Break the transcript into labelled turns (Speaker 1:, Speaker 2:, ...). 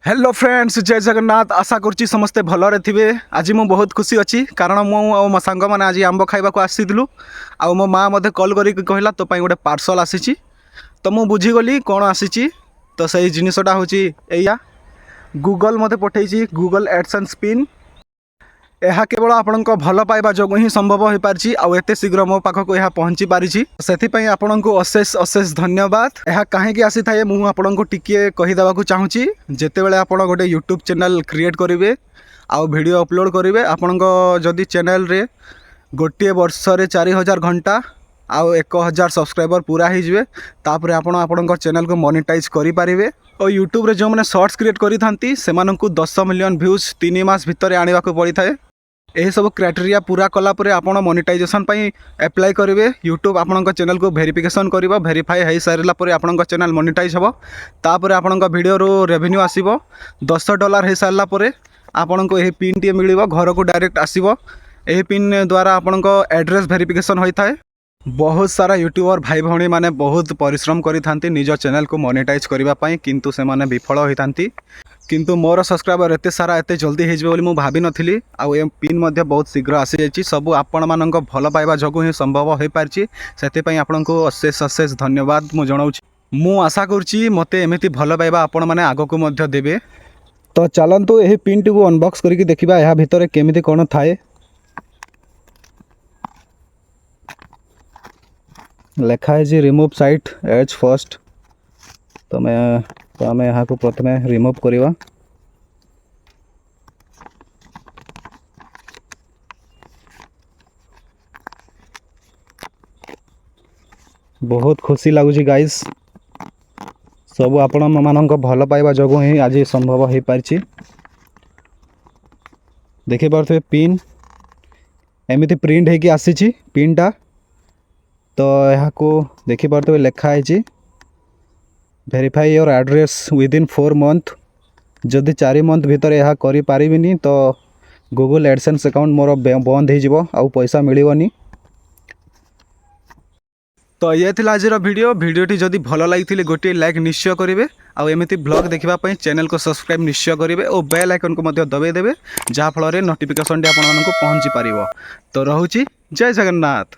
Speaker 1: Hello friends, जय जगन्नाथ। आशा करुच्ची समस्ते भलरे थे। आज मु बहुत खुशी अच्छी कारण मो सांग मैंने आज आंब खाइबा आसीलु। आ मो माँ मते कॉल करके कहला तो गोटे पार्सल आसी। तो मु बुझीगली कौन आसी। तो सही जिनसटा हूँ या गूगल मते पठे गूगल एडसेंस पिन। यह केवल आपण भल पाइबा जो ही संभव हो पार्ची। आते शीघ्र मो पाखक यह पहुँची पारी से आपण को अशेष अशेष धन्यवाद। यह कहीं आसी थाए मुझे टिके कहीदेवा चाहूँगी। जिते बड़े आप गोटे यूट्यूब चैनल क्रिएट करेंगे आउ वीडियो अपलोड करेंगे आपण जदि चैनल रे गोटे वर्ष 4000 घंटा आउ 1000 सब्सक्राइबर पूरा हो तापर आपण चैनल को मोनेटाइज करेंगे। और यूट्यूब रे जो मैंने शॉर्ट्स क्रिएट करी थांती से 10 मिलियन व्यूज 3 मास भितर आने को पड़ी थाए। यही सब क्राइटेरिया पूरा कलापर आपड़ मोनेटाइजेशन एप्लाई करेंगे। यूट्यूब आपण चैनल को वेरिफिकेशन कर वेरीफाई हो सारापर आपण चैनल मोनेटाइज हम। तापर आपण वीडियो रेवेन्यू आसो $10 हो सारापर आपण को यह पिन टी मिल घर को डायरेक्ट आसो। यह पिन द्वारा आपण एड्रेस वेरिफिकेशन होता है। बहुत सारा यूट्यूबर भाई भाई माने बहुत परिश्रम करि निज चैनल को मोनेटाइज करने किंतु से माने विफल होती। किंतु मोर सब्सक्राइबर एते सारा एते जल्दी हो मुझे भावी नी। आउ ए पिन मध्य बहुत शीघ्र आसी जाइए। सब आपण मान भल पाइबा जो ही संभव हो पार्ची। से आपण को अशेष अशेष धन्यवाद मु जनाऊँ। मु आशा करुच्ची मते एमती भल पाइबा आपण मैंने आग को मध्य देबे। तो चलतु यही पिन टी को अनबॉक्स करके देखा यह भितर केमिति कौन थाए। लिखाई जी रिमूव साइट एज फर्स्ट। तो आम यहाँ को प्रथमे रिमूव करवा। बहुत खुशी लगुच गाइस। सब आपण मान भल पाइबा जो ही आज संभव हो पार्ची। देखि पारे पिन एमती प्रिंट होगी आसी पिनटा। तो यहाँ को देखि पारे लिखाई verify your address within 4 month. जदि 4 मंथ भितर यह करें तो गूगल एडसेंस अकाउंट मोर बंद हो पैसा मिलनी। तो ये थी आज वीडियोटी जदि भल लगी गोटे लाइक निश्चय करेंगे। आउ एमती ब्लॉग देखापी चैनल को सब्सक्राइब निश्चय करेंगे और बेल आइकन को दबाई देवे जहाँफल नोटिफिकेशन आपको पहुँची पार। तो रोची जय जगन्नाथ।